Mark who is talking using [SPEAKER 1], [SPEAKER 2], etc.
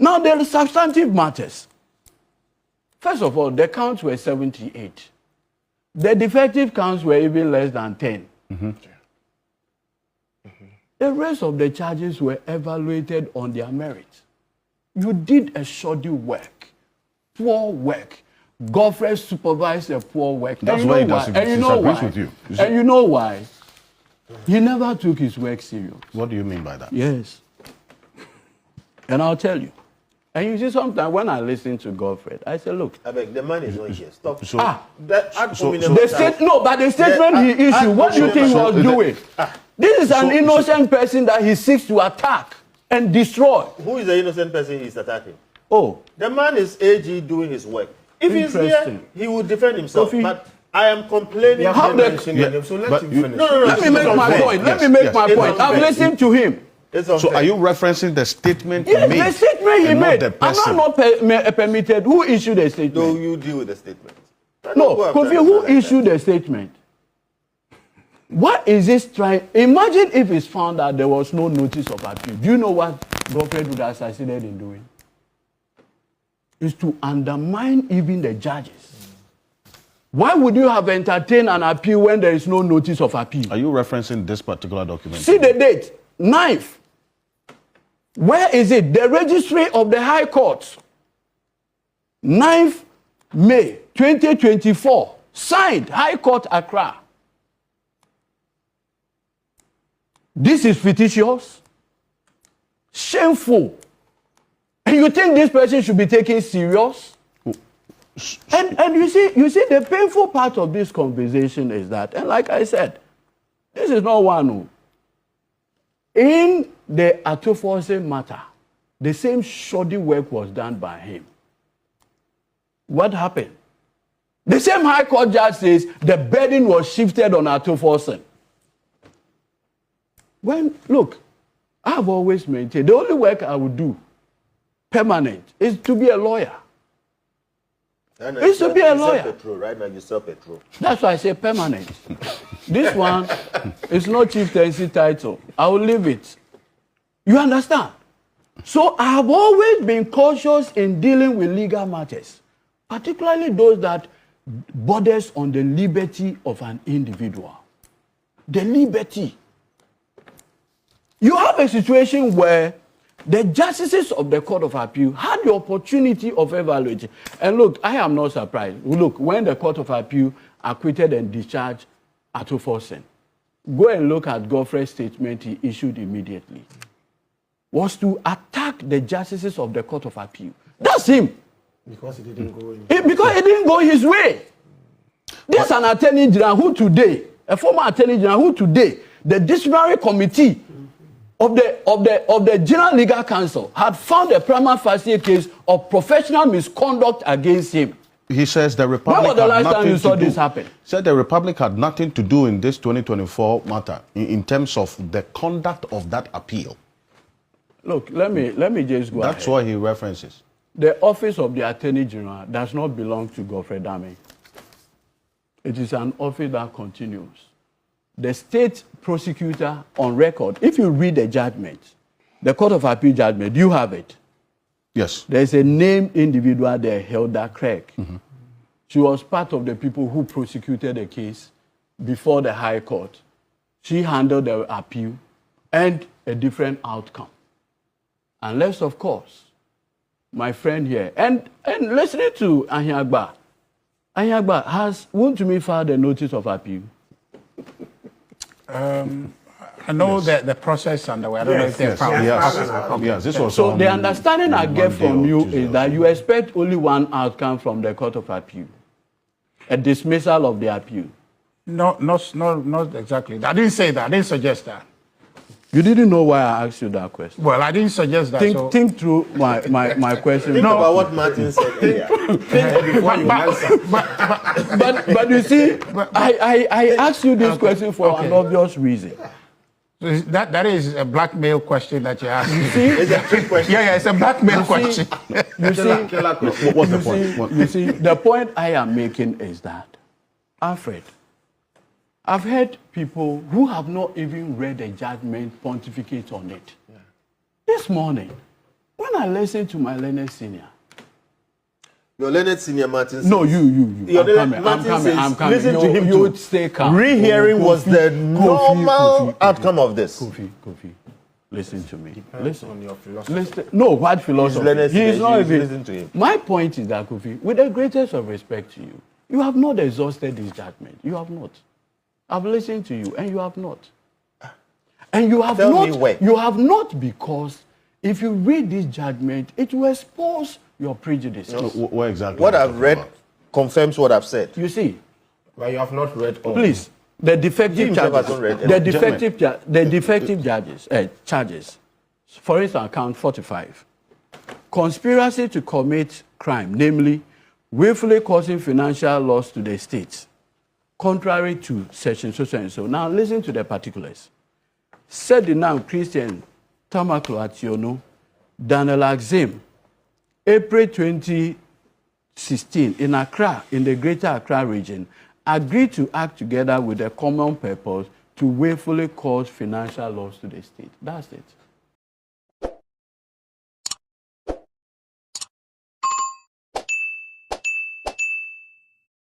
[SPEAKER 1] Now, there are substantive matters. First of all, the counts were 78. The defective counts were even less than 10. The rest of the charges were evaluated on their merits. You did a shoddy work, poor work. Godfred supervised a poor work.
[SPEAKER 2] That's why he doesn't.
[SPEAKER 1] And you know why? And you know why? He never took his work serious.
[SPEAKER 2] What do you mean by that?
[SPEAKER 1] Yes. And I'll tell you. And you see, sometimes when I listen to Godfred, I say, look.
[SPEAKER 3] I beg, the man is not here. Stop.
[SPEAKER 1] The statement he issued, what do you think he was doing? This is an innocent person that he seeks to attack and destroy.
[SPEAKER 3] Who is the innocent person he's attacking?
[SPEAKER 1] Oh.
[SPEAKER 3] The man is AG doing his work. If he's here, he will defend himself. But I am complaining.
[SPEAKER 1] So let him finish. Let me make my point. Let me make my point. I've listened to him.
[SPEAKER 2] So are you referencing the statement he made?
[SPEAKER 1] Yes, the statement he made. I'm not permitted. Who issued the statement?
[SPEAKER 3] No, you deal with the statement.
[SPEAKER 1] No, Kofi, who issued the statement? What is this trying? Imagine if it's found that there was no notice of appeal. Do you know what Godfred would have succeeded in doing? Is to undermine even the judges. Why would you have entertained an appeal when there is no notice of appeal?
[SPEAKER 2] Are you referencing this particular document?
[SPEAKER 1] See the date, 9th. Where is it? The registry of the High Court. 9th May 2024. Signed, High Court Accra. This is fictitious, shameful. And you think this person should be taken serious? And you see the painful part of this conversation is that, and like I said, this is not one who. In the Atofose matter, the same shoddy work was done by him. What happened? The same High Court judge says the burden was shifted on Atofose. Look, I've always maintained the only work I would do permanent is to be a lawyer. It's to be a lawyer.
[SPEAKER 3] Right now you sell petrol.
[SPEAKER 1] That's why I say permanent. This one is not chieftaincy title. I will leave it. You understand? So I have always been cautious in dealing with legal matters, particularly those that borders on the liberty of an individual. The liberty. You have a situation where the justices of the Court of Appeal had the opportunity of evaluating. And look, I am not surprised. Look, when the Court of Appeal acquitted and discharged Atofose, go and look at Godfred's statement he issued immediately. Was to attack the justices of the Court of Appeal. That's him.
[SPEAKER 4] Because it didn't go
[SPEAKER 1] because it didn't go his way. This is an Attorney-General who today, a former Attorney-General who today, the disciplinary committee of the General Legal Council had found a prima facie case of professional misconduct against him.
[SPEAKER 2] He says the Republic.
[SPEAKER 1] When was the last time you saw this happen?
[SPEAKER 2] Said the Republic had nothing to do in this 2024 matter in terms of the conduct of that appeal.
[SPEAKER 1] Look, let me just go
[SPEAKER 2] That's
[SPEAKER 1] ahead.
[SPEAKER 2] what he references.
[SPEAKER 1] The office of the Attorney General does not belong to Godfred Dame. It is an office that continues. The state prosecutor on record, if you read the judgment, the Court of Appeal judgment, do you have it?
[SPEAKER 2] Yes.
[SPEAKER 1] There's a named individual there, Hilda Craig. She was part of the people who prosecuted the case before the High Court. She handled the appeal and a different outcome. Unless, of course, my friend here, and listening to Ahiagba has, won't me filed a notice of appeal?
[SPEAKER 4] I know that the process underway. I don't know if they're found.
[SPEAKER 2] Yes, this was
[SPEAKER 1] so the understanding I get from you is that you expect only one outcome from the Court of Appeal, a dismissal of the appeal.
[SPEAKER 4] No, not exactly. I didn't say that. I didn't suggest that.
[SPEAKER 1] You didn't know why I asked you that question.
[SPEAKER 4] Well, I didn't suggest that.
[SPEAKER 1] Think through my question.
[SPEAKER 3] Think about what Martin said earlier. Before you answer.
[SPEAKER 1] But you see, I asked you this question for an obvious reason.
[SPEAKER 4] That is a blackmail question that you asked.
[SPEAKER 1] You see?
[SPEAKER 3] It's a trick question.
[SPEAKER 4] Yeah, it's a blackmail question.
[SPEAKER 1] You see,
[SPEAKER 2] What's the point?
[SPEAKER 1] You see, the point I am making is that, Alfred, I've heard people who have not even read the judgment pontificate on it. Yeah. This morning, When I listen to my learned senior,
[SPEAKER 3] your learned senior Martin.
[SPEAKER 1] No, you.
[SPEAKER 3] Your
[SPEAKER 1] I'm coming.
[SPEAKER 3] Listen to him.
[SPEAKER 1] You stay calm.
[SPEAKER 3] Rehearing was the normal outcome of this.
[SPEAKER 1] Kofi. Listen to me.
[SPEAKER 4] Listen on your philosophy.
[SPEAKER 1] Listen. No, what philosophy?
[SPEAKER 3] He is
[SPEAKER 1] not even.
[SPEAKER 3] Listen to him.
[SPEAKER 1] My point is that, Kofi, with the greatest of respect to you, you have not exhausted this judgment. You have not. I've listened to you, and you have not. And you have
[SPEAKER 3] Tell
[SPEAKER 1] not.
[SPEAKER 3] Me where.
[SPEAKER 1] You have not, because if you read this judgment, it will expose your prejudices.
[SPEAKER 2] No, where exactly?
[SPEAKER 3] What I've read confirms what I've said.
[SPEAKER 1] You see.
[SPEAKER 4] Well, you have not read all.
[SPEAKER 1] Please. The defective charges. The defective charges. For instance, count 45. Conspiracy to commit crime, namely, willfully causing financial loss to the state, contrary to section so and so. Now listen to the particulars. Said the now Christian Tamaklo Ationo, Daniel Axim, April 2016, in Accra, in the Greater Accra region, agreed to act together with a common purpose to willfully cause financial loss to the state. That's it.